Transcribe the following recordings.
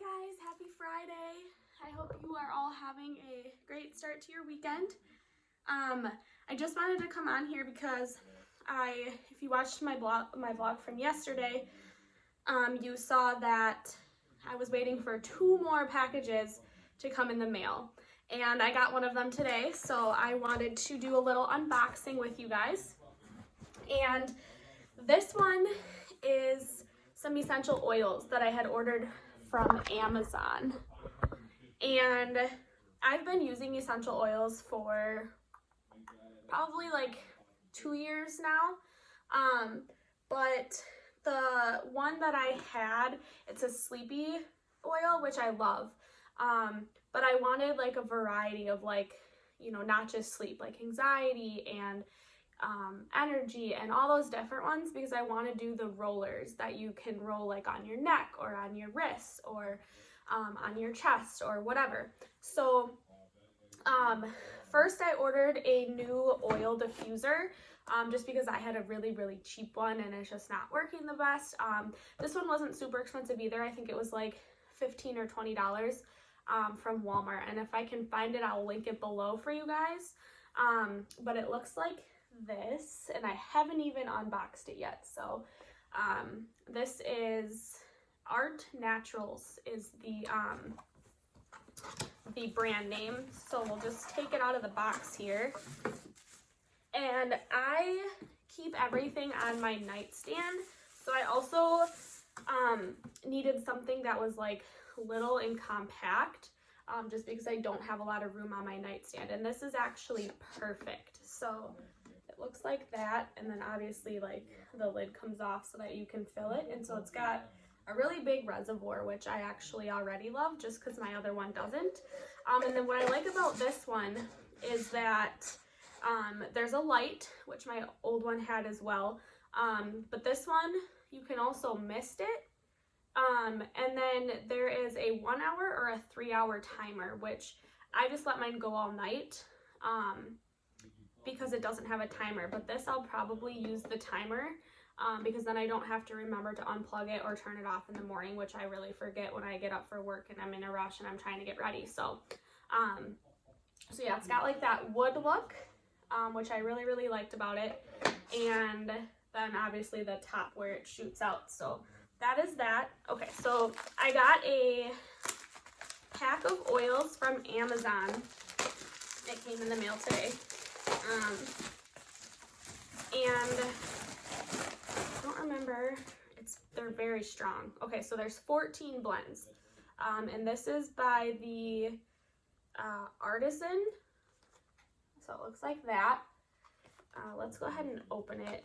guys, happy Friday. I hope you are all having a great start to your weekend. I just wanted to come on here because if you watched my vlog from yesterday, you saw that I was waiting for 2 more packages to come in the mail, and I got one of them today, so I wanted to do a little unboxing with you guys. And this one is some essential oils that I had ordered from Amazon, and I've been using essential oils for probably like 2 years now, but the one that I had, it's a sleepy oil, which I love, but I wanted like a variety of, like, you know, not just sleep, like anxiety and energy and all those different ones, because I want to do the rollers that you can roll like on your neck or on your wrists or on your chest or whatever. So first I ordered a new oil diffuser, just because I had a really cheap one and it's just not working the best. This one wasn't super expensive either. I think it was like $15 or $20 from Walmart, and if I can find it, I'll link it below for you guys. But it looks like this, and I haven't even unboxed it yet. So this is Art Naturals is the brand name. So we'll just take it out of the box here, and I keep everything on my nightstand, so I also needed something that was like little and compact, just because I don't have a lot of room on my nightstand, and this is actually perfect. So it looks like that, and then obviously like the lid comes off so that you can fill it, and so it's got a really big reservoir, which I actually already love just because my other one doesn't. And then what I like about this one is that there's a light, which my old one had as well, but this one you can also mist it, and then there is a 1 hour or a 3 hour timer, which I just let mine go all night because it doesn't have a timer. But this I'll probably use the timer, because then I don't have to remember to unplug it or turn it off in the morning, which I really forget when I get up for work and I'm in a rush and I'm trying to get ready. So so yeah, it's got like that wood look, which I really liked about it, and then obviously the top where it shoots out. So that is that. Okay, so I got a pack of oils from Amazon. It came in the mail today, and I don't remember, they're very strong. Okay, so there's 14 blends, and this is by the Artisan, so it looks like that. Let's go ahead and open it.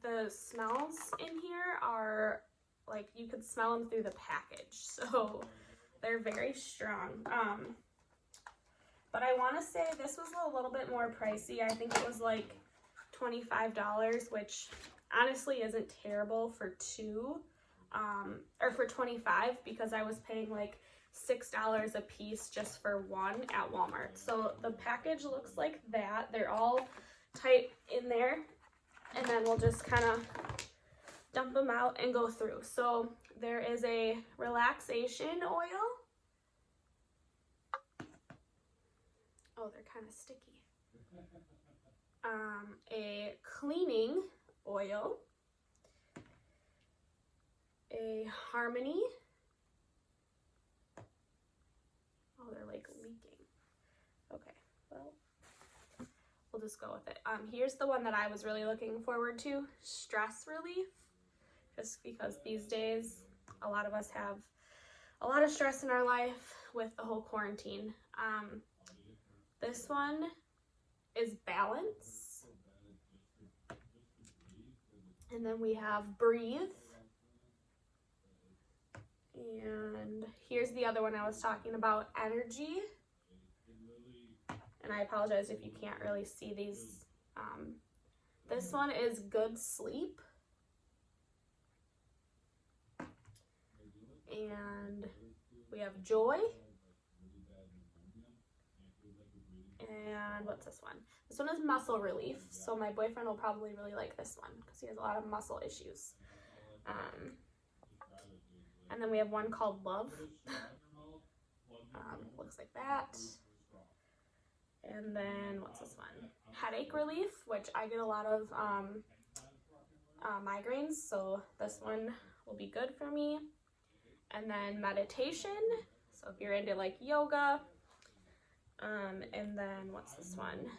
The smells in here are like, you could smell them through the package, so they're very strong. But I want to say this was a little bit more pricey. I think it was like $25, which honestly isn't terrible for 2, or for 25, because I was paying like $6 a piece just for 1 at Walmart. So the package looks like that. They're all tight in there, and then we'll just kind of dump them out and go through. So there is a relaxation oil. Oh, they're kind of sticky. A cleaning oil, a harmony. Oh, they're like leaking. Okay, well, we'll just go with it. Here's the one that I was really looking forward to, stress relief, just because these days a lot of us have a lot of stress in our life with the whole quarantine. This one is balance, and then we have breathe, and here's the other one I was talking about, energy. And I apologize if you can't really see these. This one is good sleep, and we have joy. And what's this one? This one is muscle relief. So my boyfriend will probably really like this one because he has a lot of muscle issues. And then we have one called Love. Looks like that. And then what's this one? Headache Relief, which I get a lot of migraines, so this one will be good for me. And then Meditation, so if you're into like yoga. And then what's this one?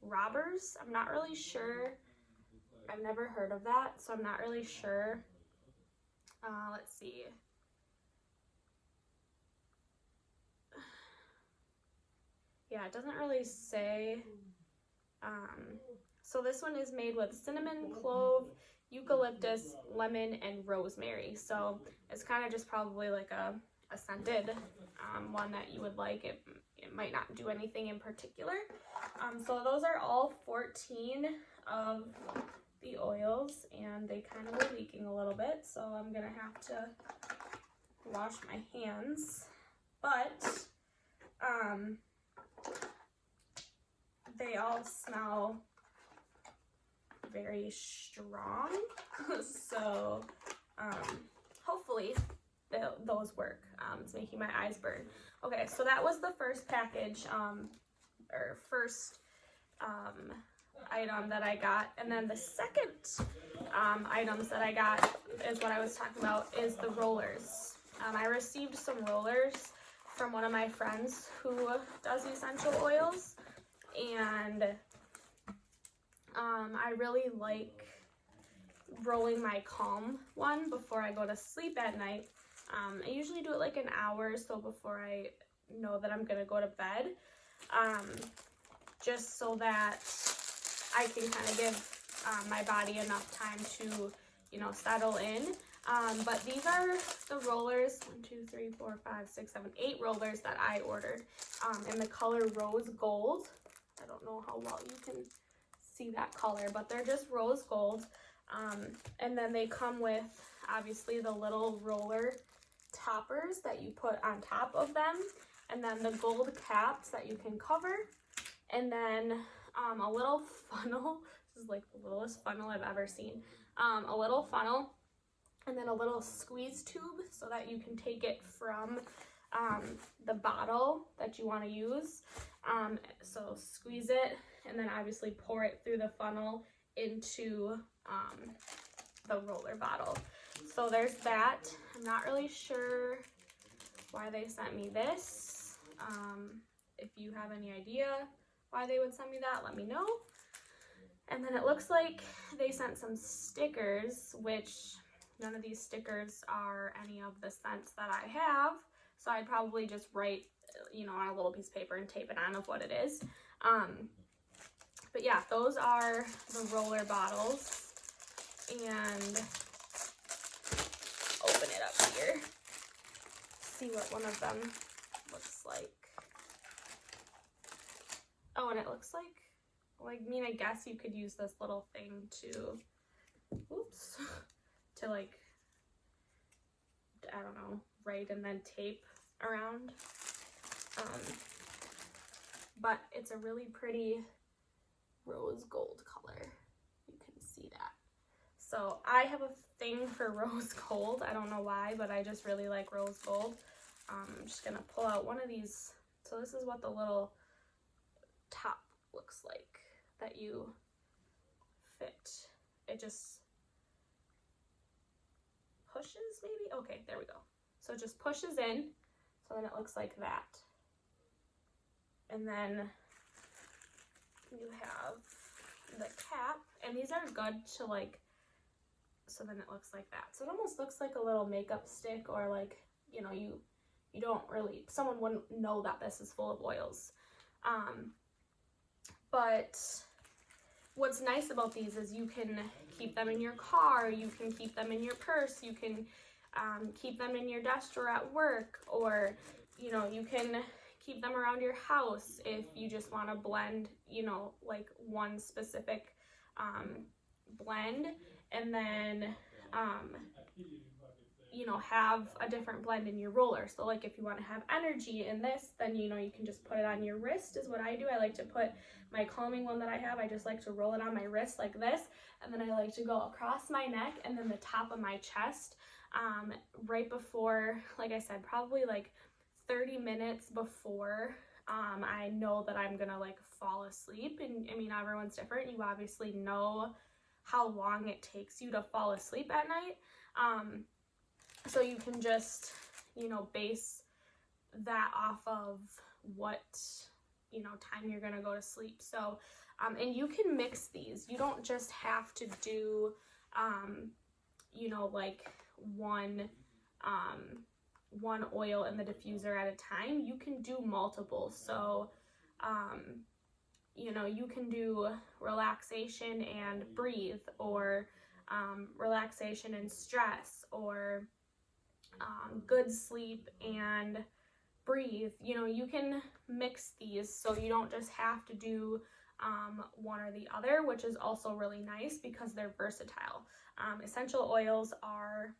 Robbers. I'm not really sure. I've never heard of that, so I'm not really sure. Let's see. Yeah, it doesn't really say. So this one is made with cinnamon, clove, eucalyptus, lemon, and rosemary. So it's kind of just probably like a scented one that you would like. It might not do anything in particular. So those are all 14 of the oils, and they kind of were leaking a little bit, so I'm gonna have to wash my hands. But they all smell very strong, so hopefully those work. It's making my eyes burn. Okay, so that was the first package, or first item that I got, and then the second items that I got is what I was talking about, is the rollers. I received some rollers from one of my friends who does essential oils, and I really like rolling my Calm one before I go to sleep at night. I usually do it like an hour so before I know that I'm gonna go to bed, just so that I can kind of give my body enough time to, you know, settle in. But these are the rollers, 1, 2, 3, 4, 5, 6, 7, 8 rollers that I ordered in the color Rose Gold. I don't know how well you can see that color, but they're just rose gold. And then they come with, obviously, the little roller toppers that you put on top of them, and then the gold caps that you can cover, and then a little funnel. This is like the littlest funnel I've ever seen. A little funnel, and then a little squeeze tube so that you can take it from the bottle that you want to use. So squeeze it, and then obviously pour it through the funnel into the roller bottle. So there's that. I'm not really sure why they sent me this. If you have any idea why they would send me that, let me know. And then it looks like they sent some stickers, which none of these stickers are any of the scents that I have. So I'd probably just write, you know, on a little piece of paper and tape it on of what it is. But yeah, those are the roller bottles. And open it up here. See what one of them looks like. Oh, and it looks like, I mean, I guess you could use this little thing to, oops, to like, I don't know, write and then tape around. But it's a really pretty rose gold color. You can see that. So I have a thing for rose gold. I don't know why, but I just really like rose gold. I'm just gonna pull out one of these. So this is what the little top looks like that you fit. It just pushes, maybe? Okay, there we go. So it just pushes in, so then it looks like that. And then you have the cap, and these are good to like, so then it looks like that. So it almost looks like a little makeup stick, or like, you know, you don't really, someone wouldn't know that this is full of oils. But what's nice about these is you can keep them in your car, you can keep them in your purse, you can keep them in your desk drawer at work, or, you know, you can keep them around your house if you just want to blend, you know, like one specific blend, and then you know, have a different blend in your roller. So like if you want to have energy in this, then, you know, you can just put it on your wrist is what I do. I like to put my calming one that I have, I just like to roll it on my wrist like this, and then I like to go across my neck and then the top of my chest. right before, like I said, probably like 30 minutes before I know that I'm gonna like fall asleep. And I mean, everyone's different. You obviously know how long it takes you to fall asleep at night. So you can just, you know, base that off of what, you know, time you're gonna go to sleep. So, and you can mix these. You don't just have to do, you know, like one oil in the diffuser at a time. You can do multiple. So, you know, you can do relaxation and breathe, or relaxation and stress, or good sleep and breathe. You know, you can mix these so you don't just have to do one or the other, which is also really nice because they're versatile. Essential oils are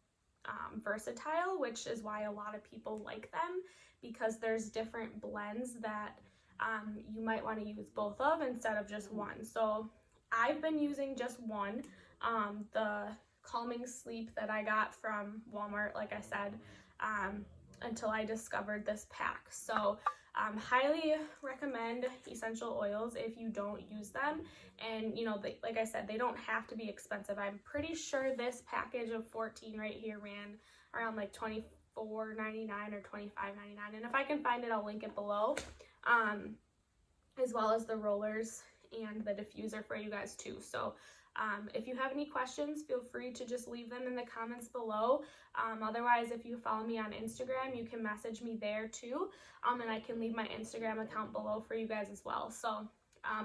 versatile, which is why a lot of people like them, because there's different blends that you might want to use both of instead of just one. So I've been using just one, the Calming Sleep that I got from Walmart, like I said, until I discovered this pack. So highly recommend essential oils if you don't use them. And you know, like I said, they don't have to be expensive. I'm pretty sure this package of 14 right here ran around like $24.99 or $25.99, and if I can find it, I'll link it below, as well as the rollers and the diffuser for you guys too. So if you have any questions, feel free to just leave them in the comments below. Otherwise, if you follow me on Instagram, you can message me there too, and I can leave my Instagram account below for you guys as well. So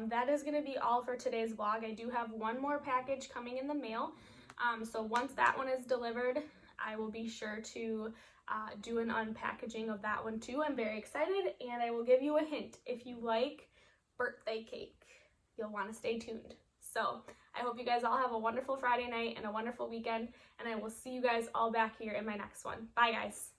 that is going to be all for today's vlog. I do have one more package coming in the mail, so once that one is delivered, I will be sure to do an unpackaging of that one too. I'm very excited, and I will give you a hint. If you like birthday cake, you'll want to stay tuned. So I hope you guys all have a wonderful Friday night and a wonderful weekend, and I will see you guys all back here in my next one. Bye, guys.